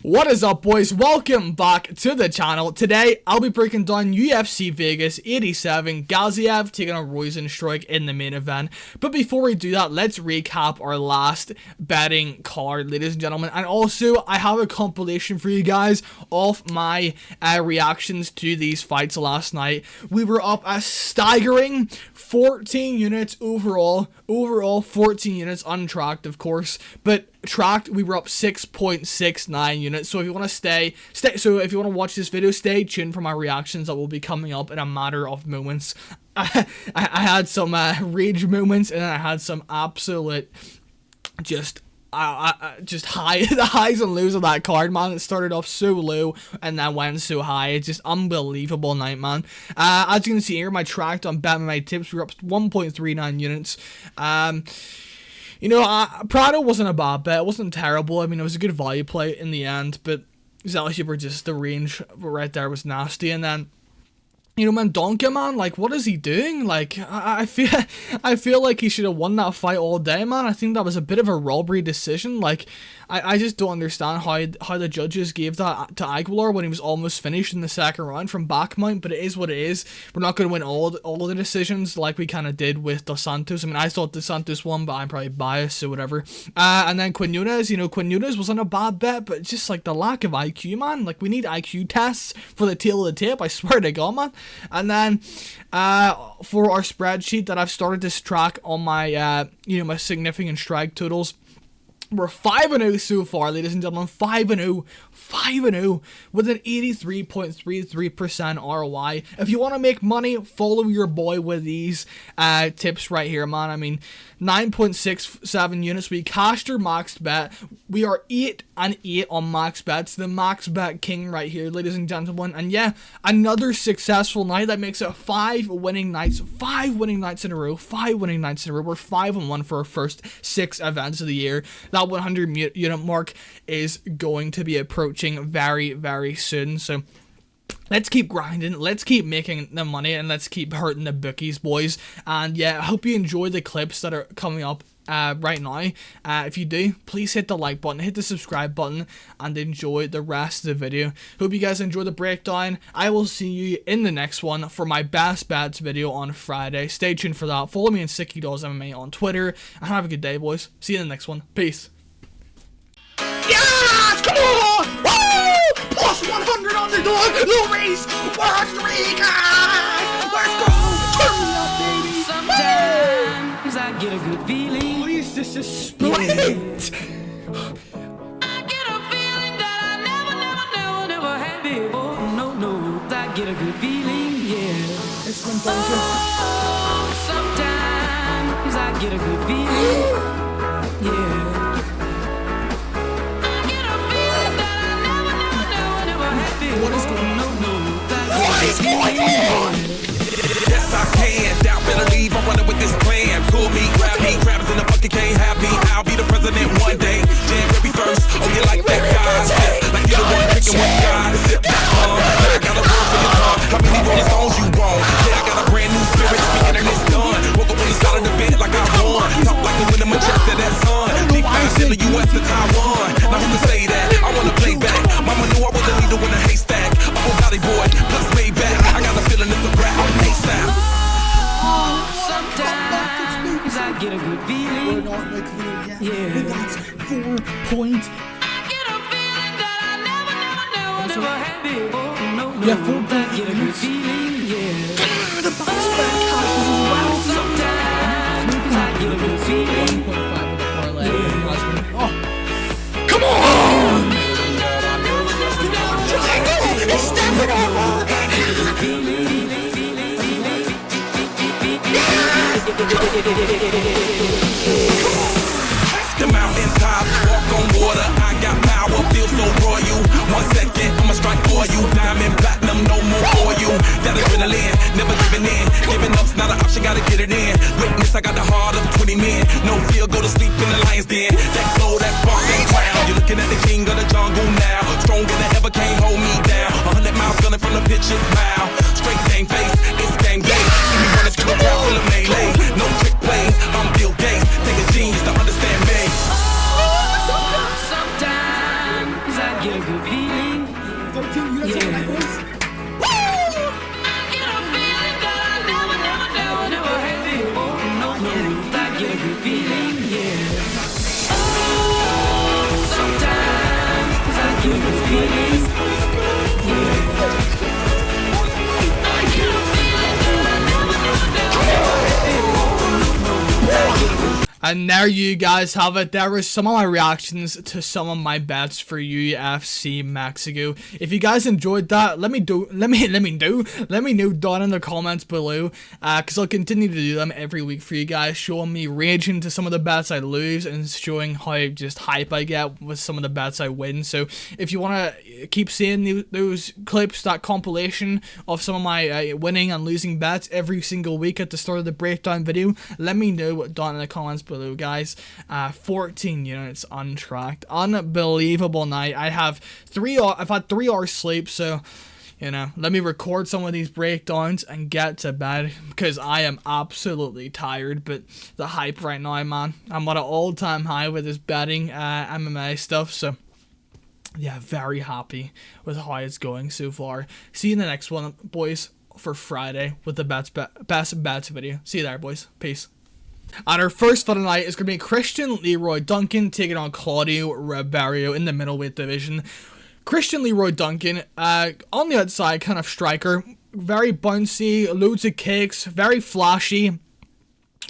What is up, boys? Welcome back to the channel. Today, I'll be breaking down UFC Vegas 87, Gaziev taking on Rozenstruik in the main event. But before we do that, let's recap our last betting card, ladies and gentlemen. And also, I have a compilation for you guys of my reactions to these fights last night. We were up a staggering 14 units overall. Overall, 14 units untracked, of course. But tracked, we were up 6.69 units. So if you want to if you want to watch this video, stay tuned for my reactions that will be coming up in a matter of moments. I had some rage moments, and then I had some absolute just the highs and lows of that card, man. It started off so low and then went so high. It's just unbelievable night, man. As you can see here, my tracked on bet my tips, we were up 1.39 units. You know, Prado wasn't a bad bet. It wasn't terrible. I mean, it was a good value play in the end, but Zalship just the range right there was nasty. And then, you know, man, Duncan, man, like, what is he doing? Like, I feel like he should have won that fight all day, man. I think that was a bit of a robbery decision. Like, I just don't understand how the judges gave that to Aguilar when he was almost finished in the second round from back mount, but it is what it is. We're not going to win all of the decisions like we kind of did with Dos Santos. I mean, I thought Dos Santos won, but I'm probably biased, so whatever. And then Quinones, you know, Quinones wasn't a bad bet, but just like the lack of IQ, man. Like, we need IQ tests for the tail of the tape, I swear to God, man. And then for our spreadsheet that I've started to track on my you know, my significant strike totals, we're 5-0 so far, ladies and gentlemen. 5-0 with an 83.33% ROI. If you want to make money, follow your boy with these tips right here, man. I mean, 9.67 units. We cashed our max bet. We are 8-8 on max bets. The max bet king right here, ladies and gentlemen. And yeah, another successful night. That makes it 5 winning nights. 5 winning nights in a row. 5 winning nights in a row. We're 5-1 for our first 6 events of the year. That 100 unit mark is going to be approaching very, very soon. So let's keep grinding, let's keep making the money, and let's keep hurting the bookies, boys. And yeah, I hope you enjoy the clips that are coming up right now. If you do, please hit the like button, hit the subscribe button, and enjoy the rest of the video. Hope you guys enjoy the breakdown. I will see you in the next one for my best bets video on Friday. Stay tuned for that. Follow me on Sicky Dolls MMA on Twitter, and have a good day, boys. See you in the next one. Peace. Yes! Come on! Woo! Plus 100 underdog! The race! Puerto Rico! Let's go! Turn me up, baby! Sometimes I get a good feeling. Please, this is split! I get a feeling that I never had before. No, I get a good feeling, yeah. It's when Duncan. Oh, sometimes I get a good feeling, yeah. What is going on? What is going on? Yes, I can. Doubt better leave. I'm running with this plan. Pull me, grab me. Crabs in the bucket can't have me. I'll be the president one day. January 1st. Oh, you like that guy? Like you're the one picking what guy. I got a word for your tongue. How many rolling stones you want? Yeah, I got a brand new spirit. Speaking and it's done. Woke up on the side of the bed like I won. Talk like the wind of my chest to that sun. Deep down in the US to Taiwan. Now who can say that? I wanna play back. Mama knew I was a leader in a haystack. I'm a body boy, plus way back. I got a feeling it's a rap. ASAP. Sometimes I get a good feeling. We're not clear yet. Yeah. That's 4 points. I get a feeling that I never had before. No, Yeah, 4 I get a good feeling, yeah. The bounce back cashes as well. Sometimes I get a good feeling. 1.5 with the parlay. Yeah. Oh, come on! It's stepping over! The mountain top, walk on water. I got power, feel so royal. 1 second, I'ma strike for you. Diamond, platinum, no more for you. That adrenaline, never giving in. Giving up's not an option, gotta get it in. Witness, I got the heart of 20 men. No fear, go to sleep in the lion's den. That glow, that spark, that crown. You're looking at the king of the jungle now. Stronger than ever, can't hold me down. 100 miles gunning from the pitcher's mouth. Straight game face, it's game day. See me running through the crowd full of melee. No trick plays, I'm Bill Gates. Take a genius to understand me. Sometimes I get good feeling. 13, you got something like this? I get a feeling that I never had before. No, I get a good feeling, yeah. Oh, sometimes I get a good feeling, yeah. I get a feeling that I never had before. I get a good. And there you guys have it. There were some of my reactions to some of my bets for UFC Mexico. If you guys enjoyed that, let me know down in the comments below. Cause I'll continue to do them every week for you guys, showing me raging to some of the bets I lose and showing how just hype I get with some of the bets I win. So if you wanna keep seeing those clips, that compilation of some of my winning and losing bets every single week at the start of the breakdown video, let me know down in the comments below, guys. 14 units untracked, unbelievable night. I've had 3 hours sleep, so you know, let me record some of these breakdowns and get to bed because I am absolutely tired. But the hype right now, man, I'm at an all-time high with this betting MMA stuff, so yeah, very happy with how it's going so far. See you in the next one, boys, for Friday with the best bets video. See you there, boys. Peace. And our first fight tonight is going to be Christian Leroy Duncan taking on Claudio Ribeiro in the middleweight division. Christian Leroy Duncan, on the outside, kind of striker, very bouncy, loads of kicks, very flashy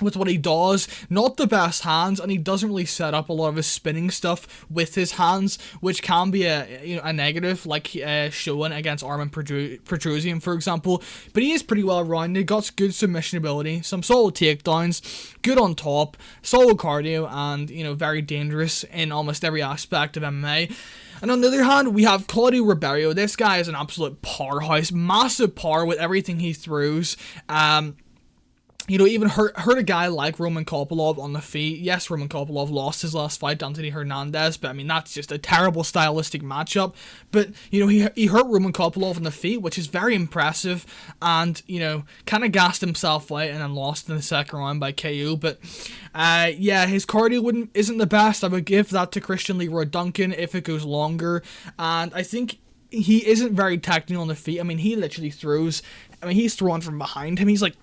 with what he does. Not the best hands, and he doesn't really set up a lot of his spinning stuff with his hands, which can be a negative, like shown against Armin Petrosian, for example. But he is pretty well rounded, got good submission ability, some solid takedowns, good on top, solid cardio, and very dangerous in almost every aspect of MMA. And on the other hand, we have Claudio Ribeiro. This guy is an absolute powerhouse, massive power with everything he throws. Even hurt a guy like Roman Kopylov on the feet. Yes, Roman Kopylov lost his last fight to Anthony Hernandez, but I mean, that's just a terrible stylistic matchup. But, he hurt Roman Kopylov on the feet, which is very impressive, and, kind of gassed himself out and then lost in the second round by KO. But, yeah, his cardio isn't the best. I would give that to Christian Leroy Duncan if it goes longer, and I think he isn't very technical on the feet. I mean, he literally throws, he's throwing from behind him. He's like,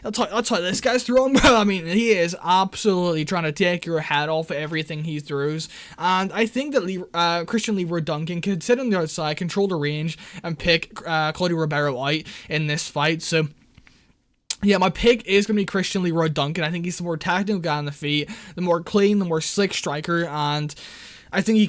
that's how this guy's throwing, bro. I mean, he is absolutely trying to take your head off of everything he throws. And I think that Christian Leroy Duncan could sit on the outside, control the range, and pick Claudio Ribeiro out in this fight. So yeah, my pick is going to be Christian Leroy Duncan. I think he's the more technical guy on the feet, the more clean, the more slick striker, and I think he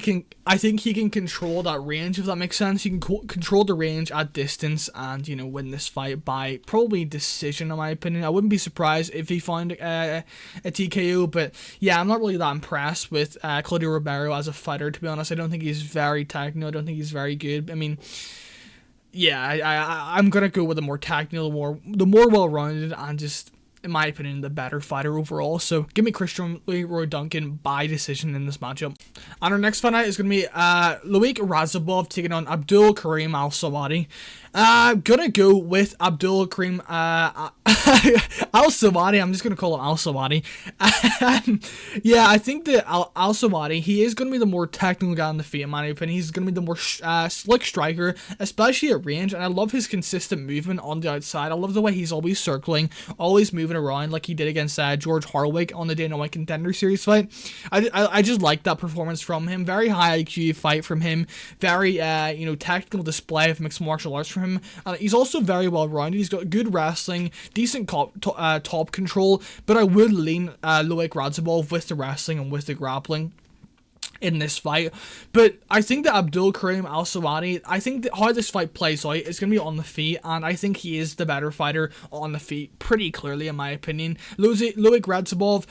can control that range, if that makes sense. He can control the range at distance and, win this fight by probably decision, in my opinion. I wouldn't be surprised if he found a TKO, but yeah, I'm not really that impressed with Claudio Ribeiro as a fighter, to be honest. I don't think he's very technical. I don't think he's very good. I mean, yeah, I'm going to go with the more technical, the more well-rounded, and just, in my opinion, the better fighter overall. So give me Christian Leroy Duncan by decision in this matchup. And our next fight night is going to be Loik Radzhabov taking on Abdul-Kareem Al-Selwady. Gonna go with Abdul-Kareem Al-Selwady. I'm just gonna call him Al-Selwady. Yeah, I think that Al-Selwady, he is gonna be the more technical guy on the feet, in my opinion. He's gonna be the more slick striker, especially at range, and I love his consistent movement on the outside. I love the way he's always circling, always moving around like he did against George Harwick on the Dana White Contender Series fight. I just like that performance from him. Very high IQ fight from him. Very technical display of mixed martial arts from him. He's also very well rounded. He's got good wrestling, decent top control, but I would lean Loik Radzhabov with the wrestling and with the grappling in this fight. But I think that Abdul-Kareem Al-Selwady, I think that how this fight plays out is going to be on the feet, and I think he is the better fighter on the feet pretty clearly, in my opinion. Loik Radzhabov,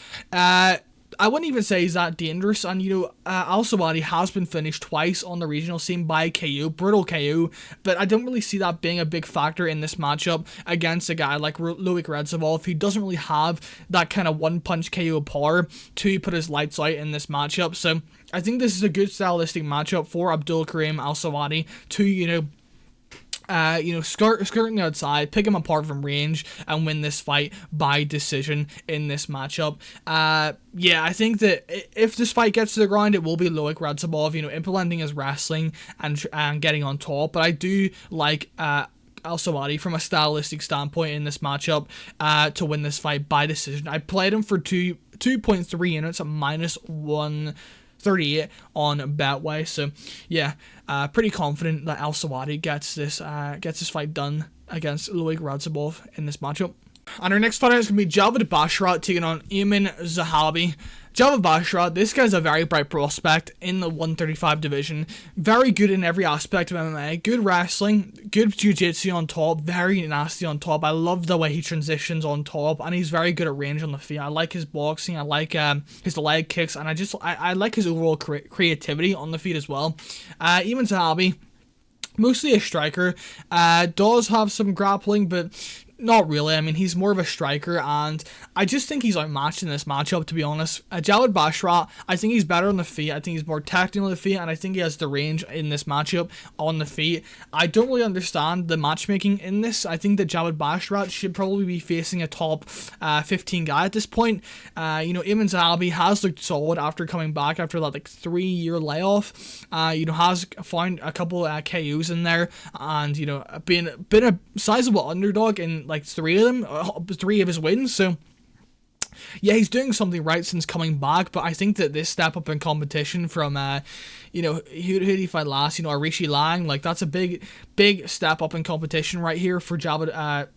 I wouldn't even say he's that dangerous, and Al-Selwady has been finished twice on the regional scene by KO, brutal KO, but I don't really see that being a big factor in this matchup against a guy like Loik Radzhabov. He doesn't really have that kind of one-punch KO power to put his lights out in this matchup, so I think this is a good stylistic matchup for Abdul-Kareem Al-Selwady to, skirting the outside, pick him apart from range, and win this fight by decision in this matchup. Yeah, I think that if this fight gets to the ground, it will be Loik Radzhabov, implementing his wrestling and getting on top. But I do like Al-Selwady from a stylistic standpoint in this matchup to win this fight by decision. I played him for 2.3 units at -138 on Betway. So yeah, pretty confident that Al-Selwady gets this fight done against Loik Radzhabov in this matchup. And our next fight is going to be Javid Basharat taking on Aiemann Zahabi. Javid Basharat, this guy's a very bright prospect in the 135 division. Very good in every aspect of MMA. Good wrestling, good jiu-jitsu on top, very nasty on top. I love the way he transitions on top, and he's very good at range on the feet. I like his boxing, I like his leg kicks, and I like his overall creativity on the feet as well. Aiemann Zahabi, mostly a striker, does have some grappling, but not really. I mean, he's more of a striker, and I just think he's outmatched in this matchup, to be honest. Javid Basharat, I think he's better on the feet. I think he's more technical on the feet, and I think he has the range in this matchup on the feet. I don't really understand the matchmaking in this. I think that Javid Basharat should probably be facing a top 15 guy at this point. Aiemann Zahabi has looked solid after coming back after that 3-year layoff. Has found a couple KOs in there, and been a sizable underdog in 3 of his wins. So yeah, he's doing something right since coming back, but I think that this step up in competition from who did he fight last? Arishi Lang, that's a big step up in competition right here for Aiemann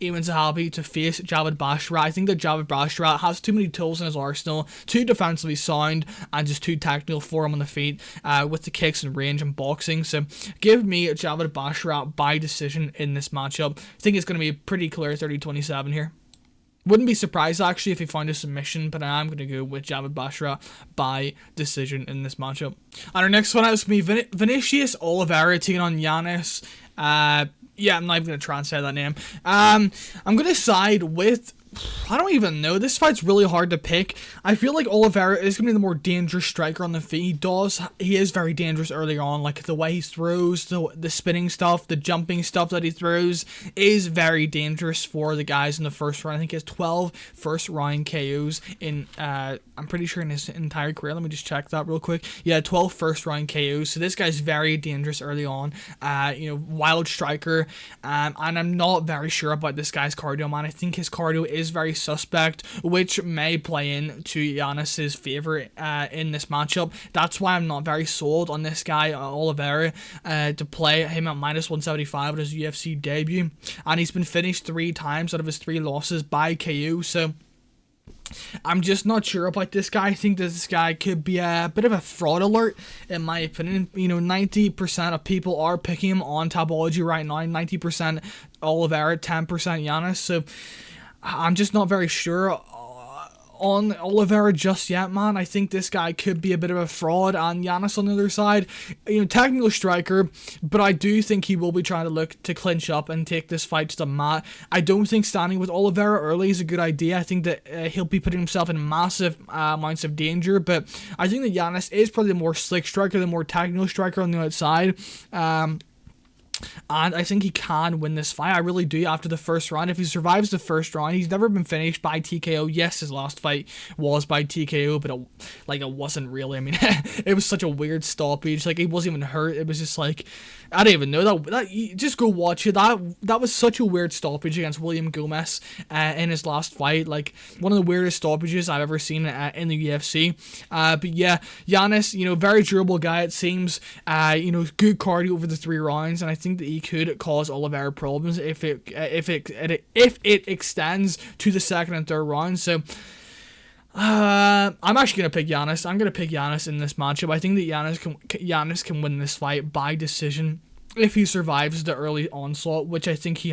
Zahabi to face Javid Basharat. I think that Javid Basharat has too many tools in his arsenal, too defensively sound, and just too technical for him on the feet with the kicks and range and boxing. So give me Javid Basharat by decision in this matchup. I think it's going to be a pretty clear 30-27 here. Wouldn't be surprised actually if he found a submission, but I am going to go with Javid Basharat by decision in this matchup. And our next one is going to be Vinicius Oliveira taking on Yanis. Yeah, I'm not even going to try and say that name. I'm going to side with... I don't even know. This fight's really hard to pick. I feel like Oliveira is going to be the more dangerous striker on the feet. He is very dangerous early on. The way he throws, the spinning stuff, the jumping stuff that he throws is very dangerous for the guys in the first round. I think he has 12 first round KOs in, I'm pretty sure in his entire career. Let me just check that real quick. Yeah, 12 first round KOs. So this guy's very dangerous early on. Wild striker. And I'm not very sure about this guy's cardio, man. I think his cardio is very suspect, which may play into Yanis's favor in this matchup. That's why I'm not very sold on this guy Oliveira to play him at -175 at his UFC debut, and he's been finished 3 times out of his 3 losses by KO. So I'm just not sure about this guy. I think that this guy could be a bit of a fraud alert, in my opinion. 90% of people are picking him on Tabology right now. 90% Oliveira, 10% Yanis. So I'm just not very sure on Oliveira just yet, man. I think this guy could be a bit of a fraud, and Yanis on the other side, technical striker, but I do think he will be trying to look to clinch up and take this fight to the mat. I don't think standing with Oliveira early is a good idea. I think that he'll be putting himself in massive amounts of danger, but I think that Yanis is probably the more slick striker, the more technical striker on the outside. And I think he can win this fight. I really do after the first round. If he survives the first round, he's never been finished by TKO. Yes, his last fight was by TKO, but it wasn't really. I mean, it was such a weird stoppage. He wasn't even hurt. It was just I don't even know that you just go watch it. That was such a weird stoppage against William Gomez in his last fight. One of the weirdest stoppages I've ever seen in the UFC. But yeah, Yanis, very durable guy. It seems, good cardio over the 3 rounds, and I think that he could cause Oliveira problems if it extends to the second and third round. So I'm actually gonna pick Yanis. I'm gonna pick Yanis in this matchup. I think that Yanis can win this fight by decision if he survives the early onslaught, which I think he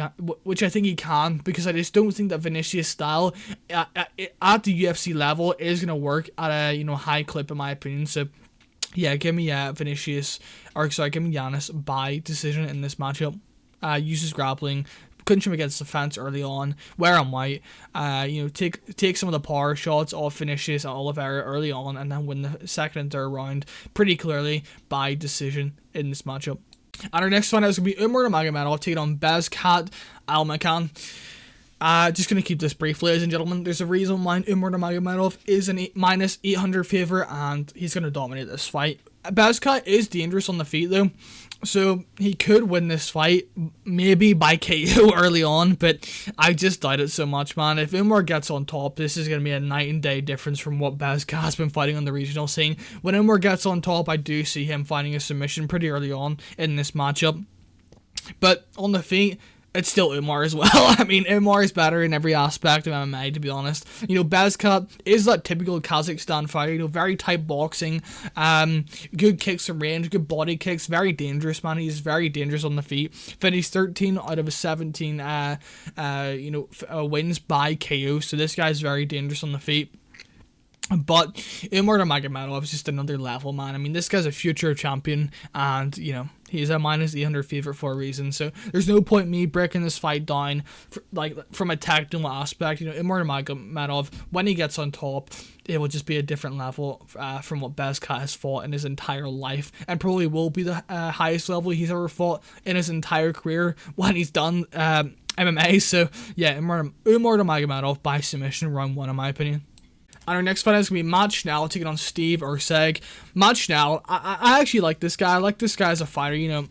can, because I just don't think that Vinicius style at the UFC level is gonna work at a high clip, in my opinion. So yeah, give me Yanis by decision in this matchup. Uses grappling, clinch him against the fence early on, wear him white, take some of the power shots off Vinicius and Oliveira early on, and then win the second and third round pretty clearly by decision in this matchup. And our next fight is going to be Umar Nurmagomedov taking on Bekzat Almakhan. Just going to keep this brief, ladies and gentlemen. There's a reason why Umar Nurmagomedov is an minus 800 favorite, and he's going to dominate this fight. Bekzat is dangerous on the feet, though, so he could win this fight, maybe by KO early on, but I just doubt it so much, man. If Umar gets on top, this is going to be a night and day difference from what Bekzat's been fighting on the regional scene. When Umar gets on top, I do see him finding a submission pretty early on in this matchup. But on the feet, it's still Umar as well. I mean, Umar is better in every aspect of MMA, to be honest. You know, Bekzat is that typical Kazakhstan fighter, you know, very tight boxing, good kicks from range, good body kicks, very dangerous, man. He's very dangerous on the feet. Finished 13 out of his 17, wins by KO, so this guy's very dangerous on the feet. But Umar Nurmagomedov is just another level, man. I mean, this guy's a future champion, and, you know, he's a minus 800 favorite for a reason. So there's no point me breaking this fight down, from a technical aspect. You know, Umar Nurmagomedov, when he gets on top, it will just be a different level from what Bekzat has fought in his entire life, and probably will be the highest level he's ever fought in his entire career when he's done MMA. So yeah, Umar Nurmagomedov by submission, round 1, in my opinion. And our next fight is going to be Matt Schnell taking on Steve Erceg. Matt Schnell, I actually like this guy. I like this guy as a fighter. You know,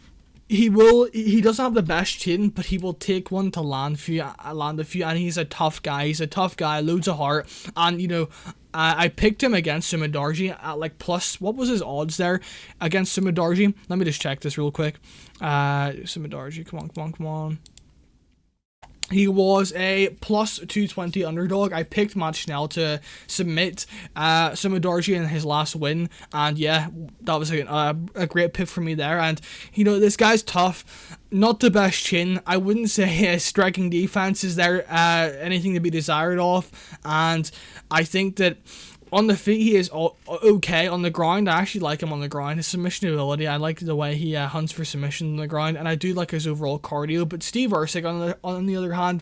he doesn't have the best chin, but he will take one to land a few, and he's a tough guy. He's a tough guy, loads of heart. And, you know, I picked him against Sumadarji at like plus, what was his odds there against Sumadarji? Let me just check this real quick. Sumadarji, come on. He was a plus 220 underdog. I picked Matt Schnell to submit Sumadarji in his last win, and yeah, that was a great pick for me there. And, you know, this guy's tough, not the best chin. I wouldn't say his striking defense is there anything to be desired of, and I think that on the feet, he is okay. On the ground, I actually like him on the ground. His submission ability, I like the way he hunts for submission on the ground, and I do like his overall cardio. But Steve Erceg, on the other hand,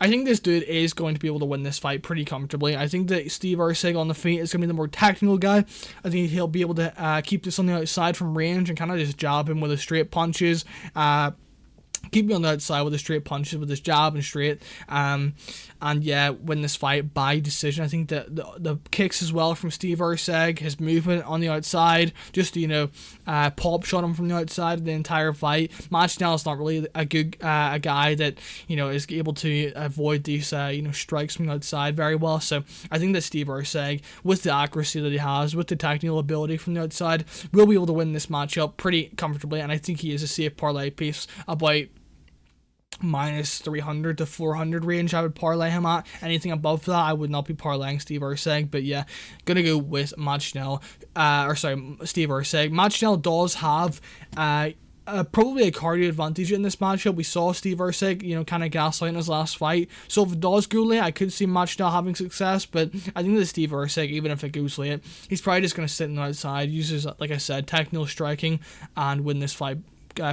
I think this dude is going to be able to win this fight pretty comfortably. I think that Steve Erceg on the feet is going to be the more technical guy. I think he'll be able to keep this on the outside from range and kind of just jab him with his straight punches. Keep me on the outside with his straight punches, with his jab and straight, and yeah, win this fight by decision. I think that the kicks as well from Steve Erceg, his movement on the outside, just, you know, pop shot him from the outside the entire fight. Matt Schnell is not really a good a guy that, you know, is able to avoid these strikes from the outside very well. So I think that Steve Erceg, with the accuracy that he has, with the technical ability from the outside, will be able to win this matchup pretty comfortably, and I think he is a safe parlay piece, about minus 300 to 400 range. I would parlay him at. Anything above that, I would not be parlaying Steve Erceg. But yeah, gonna go with Matt Schnell, Steve Erceg. Matt Schnell does have probably a cardio advantage in this matchup. We saw Steve Erceg, you know, kind of gaslight in his last fight. So if it does go late, I could see Matt Schnell having success, but I think that Steve Erceg, even if it goes late, he's probably just gonna sit on the outside, uses, like I said, technical striking, and win this fight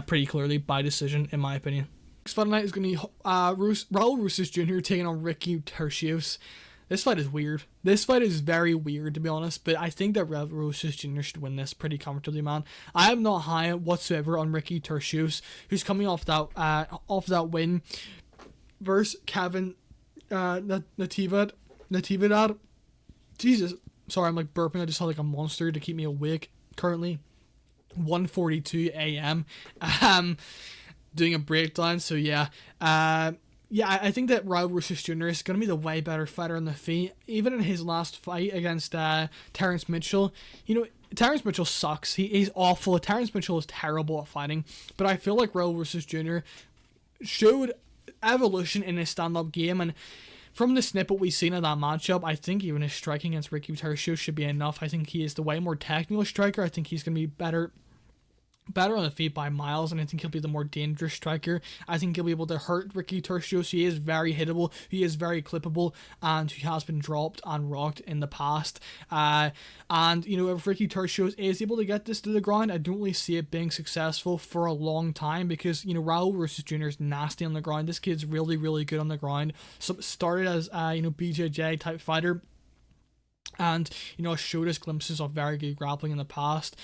pretty clearly by decision, in my opinion. Next fight tonight is going to be Raul Rosas Jr. taking on Ricky Turcios. This fight is weird. This fight is very weird, to be honest, but I think that Raul Rosas Jr. should win this pretty comfortably, man. I am not high whatsoever on Ricky Turcios, who's coming off that win versus Kevin Natividad. Jesus, sorry, I'm like burping. I just had like a monster to keep me awake. Currently, 1:42 a.m. Doing a breakdown, so yeah. I think that Raul Rosas Jr. is going to be the way better fighter on the feet. Even in his last fight against Terrence Mitchell, you know, Terrence Mitchell sucks. He's awful. Terrence Mitchell is terrible at fighting, but I feel like Raul Rosas Jr. showed evolution in his stand-up game, and from the snippet we've seen of that matchup, I think even his striking against Ricky Turcios should be enough. I think he is the way more technical striker. I think he's going to be better on the feet by miles, and I think he'll be the more dangerous striker. I think he'll be able to hurt Ricky Turcios. He is very hittable, he is very clippable, and he has been dropped and rocked in the past. And, you know, if Ricky Turcios is able to get this to the ground, I don't really see it being successful for a long time, because, you know, Raul Rosas Jr. is nasty on the ground. This kid's really, really good on the ground. So started as BJJ type fighter, and, you know, showed us glimpses of very good grappling in the past.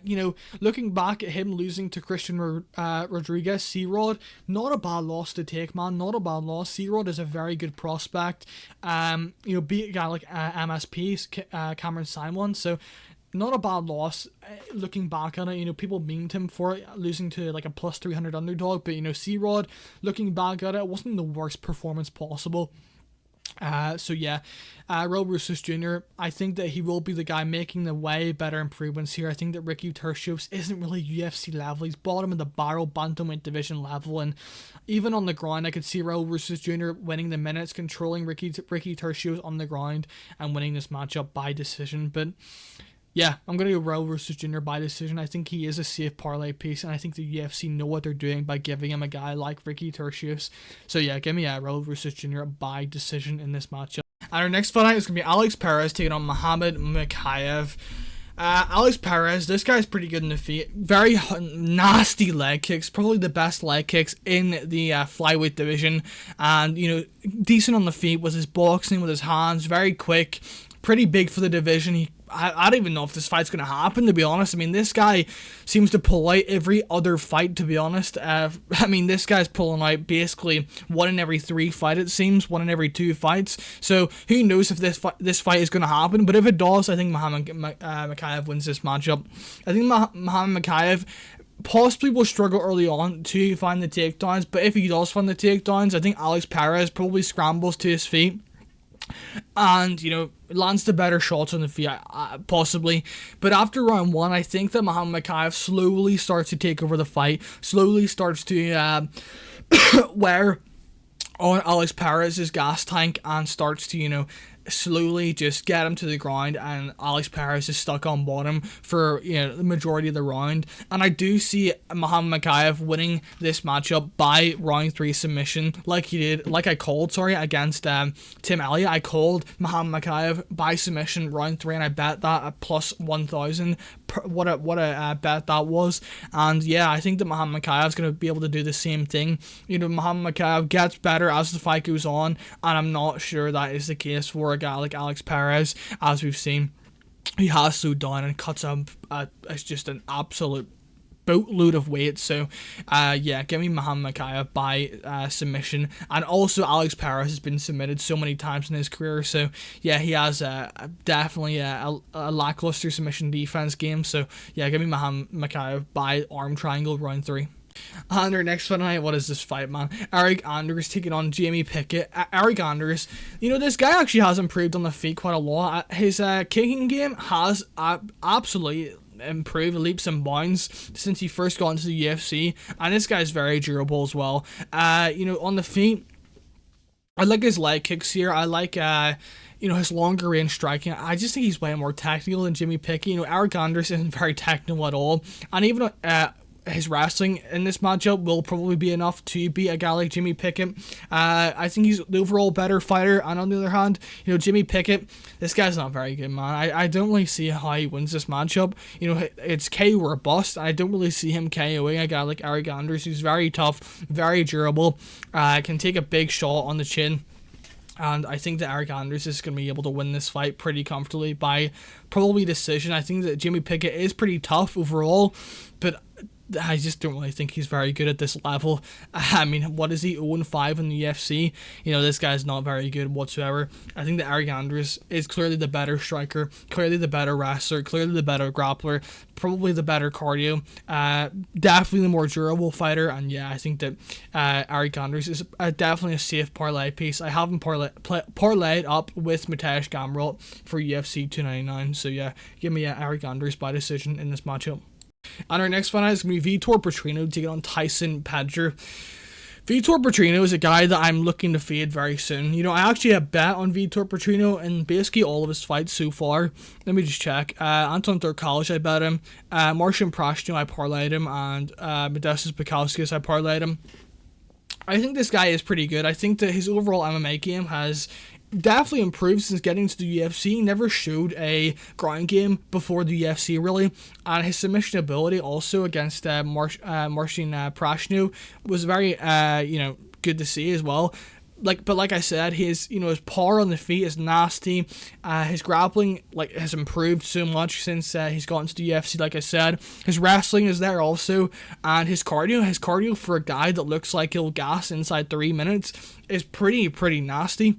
You know, looking back at him losing to Christian Rodriguez, C-Rod, not a bad loss to take, man. Not a bad loss. C-Rod is a very good prospect. You know, beat a guy like MSP, Cameron Simon. So, not a bad loss. Looking back on it, you know, people memed him for it, losing to like a plus 300 underdog. But, you know, C-Rod, looking back at it, wasn't the worst performance possible. So yeah, Raul Rosas Jr., I think that he will be the guy making the way better improvements here. I think that Ricky Turcios isn't really UFC level. He's bottom of the barrel bantamweight division level, and even on the ground, I could see Raul Rosas Jr. winning the minutes, controlling Ricky Turcios on the ground, and winning this matchup by decision. But yeah, I'm going to go Raul Rosas Jr. by decision. I think he is a safe parlay piece, and I think the UFC know what they're doing by giving him a guy like Ricky Turcios. So yeah, give me Raul Rosas Jr. by decision in this matchup. And our next fight is going to be Alex Perez taking on Muhammad Mokaev. Alex Perez, this guy's pretty good in the feet. Very nasty leg kicks, probably the best leg kicks in the flyweight division. And, you know, decent on the feet with his boxing, with his hands, very quick. Pretty big for the division. I don't even know if this fight's going to happen, to be honest. I mean, this guy seems to pull out every other fight, to be honest. I mean, this guy's pulling out basically 1 in every 3 fights, it seems. 1 in every 2 fights. So, who knows if this fight is going to happen. But if it does, I think Muhammad Mokaev wins this matchup. I think Muhammad Mokaev possibly will struggle early on to find the takedowns. But if he does find the takedowns, I think Alex Perez probably scrambles to his feet. And, you know, lands the better shots on the feet, possibly. But after round 1, I think that Muhammad Mokaev slowly starts to take over the fight, slowly starts to wear on Alex Perez's gas tank, and starts to, you know, slowly just get him to the ground, and Alex Perez is stuck on bottom for, you know, the majority of the round. And I do see Muhammad Mokaev winning this matchup by round 3 submission, like I called against Tim Elliott. I called Muhammad Mokaev by submission round 3, and I bet that at plus 1,000. What a bet that was. And yeah, I think that Muhammad Mokaev's going to be able to do the same thing. You know, Muhammad Mokaev gets better as the fight goes on, and I'm not sure that is the case for a guy like Alex Perez. As we've seen, he has slowed down and cuts up it's just an absolute boatload of weight. So yeah, give me Muhammad Mokaev by submission. And also Alex Perez has been submitted so many times in his career, so yeah, he has definitely a lackluster submission defense game. So yeah, give me Muhammad Mokaev by arm triangle round 3. And our next fight, what is this fight, man? Eryk Anders taking on Jamie Pickett. Eryk Anders, you know, this guy actually has improved on the feet quite a lot. His kicking game has absolutely improved leaps and bounds since he first got into the UFC, and this guy's very durable as well. You know, on the feet, I like his leg kicks here. I like you know, his longer range striking. I just think he's way more technical than Jamie Pickett. You know, Eryk Anders isn't very technical at all, and even his wrestling in this matchup will probably be enough to beat a guy like Jimmy Pickett. I think he's the overall better fighter, and on the other hand, you know, Jimmy Pickett, this guy's not very good, man. I don't really see how he wins this matchup. You know, it's KO or bust. I don't really see him KOing a guy like Eryk Anders, who's very tough, very durable, can take a big shot on the chin. And I think that Eryk Anders is going to be able to win this fight pretty comfortably by probably decision. I think that Jimmy Pickett is pretty tough overall, but I just don't really think he's very good at this level. I mean, what is he, 0-5 in the UFC? You know, this guy's not very good whatsoever. I think that Eryk Anders is clearly the better striker, clearly the better wrestler, clearly the better grappler, probably the better cardio, definitely the more durable fighter. And yeah, I think that Eryk Anders is definitely a safe parlay piece. I have him parlayed up with Mateusz Gamrot for UFC 299. So yeah, give me Eryk Anders by decision in this matchup. And our next fight is going to be Vitor Petrino taking on Tyson Pedger. Vitor Petrino is a guy that I'm looking to fade very soon. You know, I actually have bet on Vitor Petrino in basically all of his fights so far. Let me just check. Anton Turcios, I bet him. Marcin Prashno, I parlayed him. And Modestas Bukauskas, I parlayed him. I think this guy is pretty good. I think that his overall MMA game has definitely improved since getting to the UFC. He never showed a ground game before the UFC, really, and his submission ability also against Marcin Prashno was very you know, good to see as well. like I said, his his power on the feet is nasty. His grappling has improved so much since he's gotten to the UFC. Like I said, his wrestling is there also, and his cardio for a guy that looks like he'll gas inside 3 minutes is pretty nasty.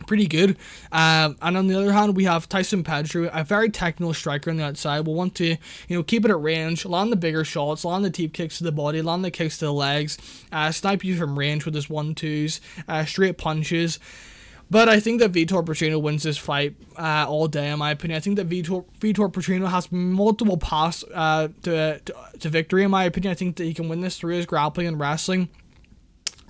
Pretty good. And on the other hand, we have Tyson Pedro, a very technical striker on the outside. We'll want to keep it at range, land the bigger shots, land the deep kicks to the body, land the kicks to the legs, snipe you from range with his 1-2s, straight punches. But I think that Vitor Petrino wins this fight all day, in my opinion. I think that Vitor Petrino has multiple paths to victory, in my opinion. I think that he can win this through his grappling and wrestling.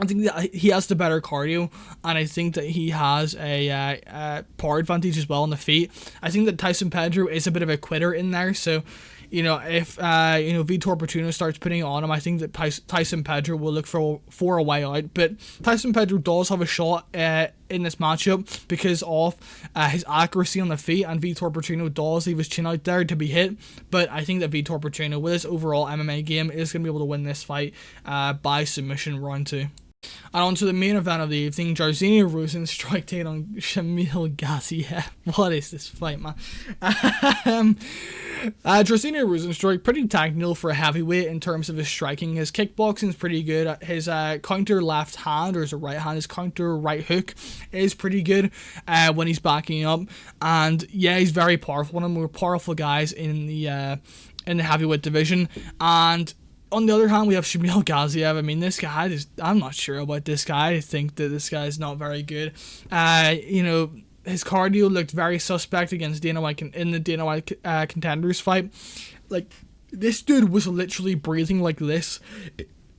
I think that he has the better cardio, and I think that he has a power advantage as well on the feet. I think that Tyson Pedro is a bit of a quitter in there, so if Vitor Petrino starts putting it on him, I think that Tyson Pedro will look for a way out. But Tyson Pedro does have a shot in this matchup because of his accuracy on the feet, and Vitor Petrino does leave his chin out there to be hit. But I think that Vitor Petrino, with his overall MMA game, is going to be able to win this fight by submission round 2. And on to the main event of the evening, Jairzinho Rozenstruik taking on Shamil Gaziev. What is this fight, man? Jairzinho Rozenstruik, pretty technical for a heavyweight in terms of his striking. His kickboxing is pretty good. His counter left hand, or his right hand, his counter right hook is pretty good when he's backing up. And yeah, he's very powerful. One of the more powerful guys in the heavyweight division. And on the other hand, we have Shamil Gaziev. I mean, this guy I'm not sure about this guy. I think that this guy is not very good. His cardio looked very suspect against Dana White in the Dana White Contenders fight. Like, this dude was literally breathing like this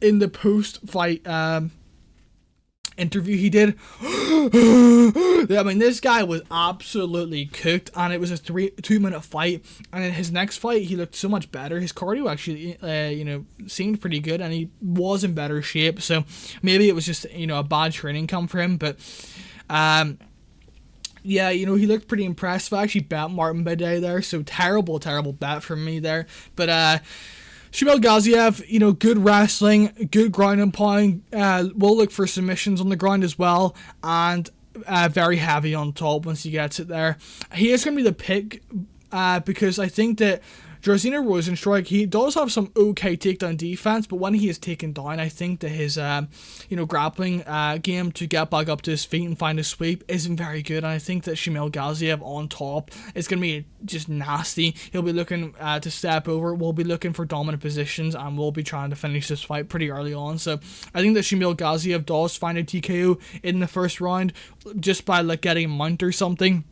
in the post-fight interview he did. I mean, this guy was absolutely cooked, and it was a 2-minute fight. And in his next fight, he looked so much better. His cardio actually, seemed pretty good, and he was in better shape. So maybe it was just a bad training camp for him. But yeah, he looked pretty impressive. I actually bet Martin Biday there, so terrible bet from me there. But Shamil Gaziev, good wrestling, good ground and pound, will look for submissions on the ground as well, and very heavy on top once he gets it there. He is going to be the pick because I think that Jairzinho Rozenstruik, he does have some okay takedown defense, but when he is taken down, I think that his grappling game to get back up to his feet and find a sweep isn't very good. And I think that Shamil Gaziev on top is going to be just nasty. He'll be looking to step over. We'll be looking for dominant positions, and we'll be trying to finish this fight pretty early on. So I think that Shamil Gaziev does find a TKO in the first round just by getting a mount or something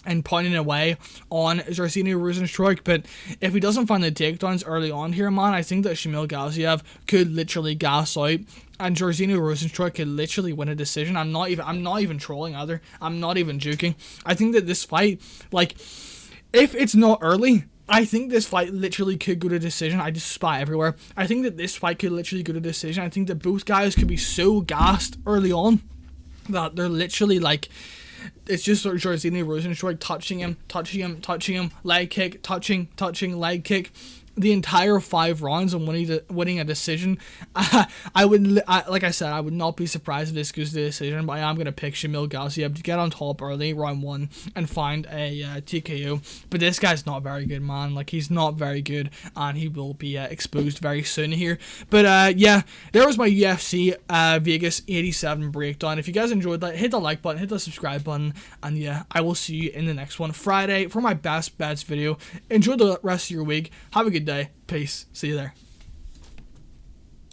and pointing away on Jairzinho Rozenstruik. But if he doesn't find the takedowns early on here, man, I think that Shamil Gaziev could literally gas out, and Jairzinho Rozenstruik could literally win a decision. I'm not even trolling either. I'm not even joking. I think that this fight, if it's not early, I think this fight literally could go to decision. I just spy everywhere. I think that this fight could literally go to decision. I think that both guys could be so gassed early on that they're literally it's just sort of Jairzinho Rozenstruik touching him, leg kick, touching, leg kick, the entire 5 rounds and winning a decision. Like I said, I would not be surprised if this goes to the decision, but I am going to pick Shamil Gaziev to get on top early, round 1, and find a TKO. But this guy's not very good, man. He's not very good, and he will be exposed very soon here. But yeah, there was my UFC Vegas 87 breakdown. If you guys enjoyed that, hit the like button, hit the subscribe button, and yeah, I will see you in the next one Friday for my best bets video. Enjoy the rest of your week. Have a good day. Peace. See you there.